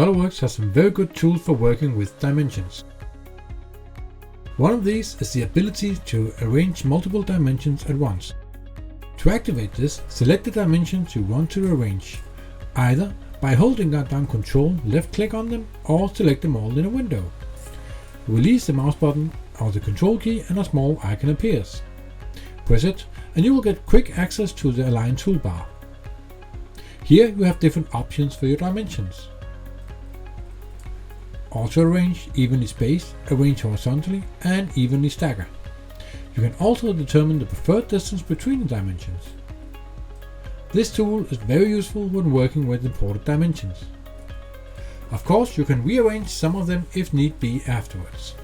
SOLIDWORKS has some very good tools for working with dimensions. One of these is the ability to arrange multiple dimensions at once. To activate this, select the dimensions you want to arrange, either by holding down Control, left click on them, or select them all in a window. Release the mouse button or the Control key and a small icon appears. Press it and you will get quick access to the Align toolbar. Here you have different options for your dimensions. Auto arrange, evenly space, arrange horizontally, and evenly stagger. You can also determine the preferred distance between the dimensions. This tool is very useful when working with imported dimensions. Of course, you can rearrange some of them if need be afterwards.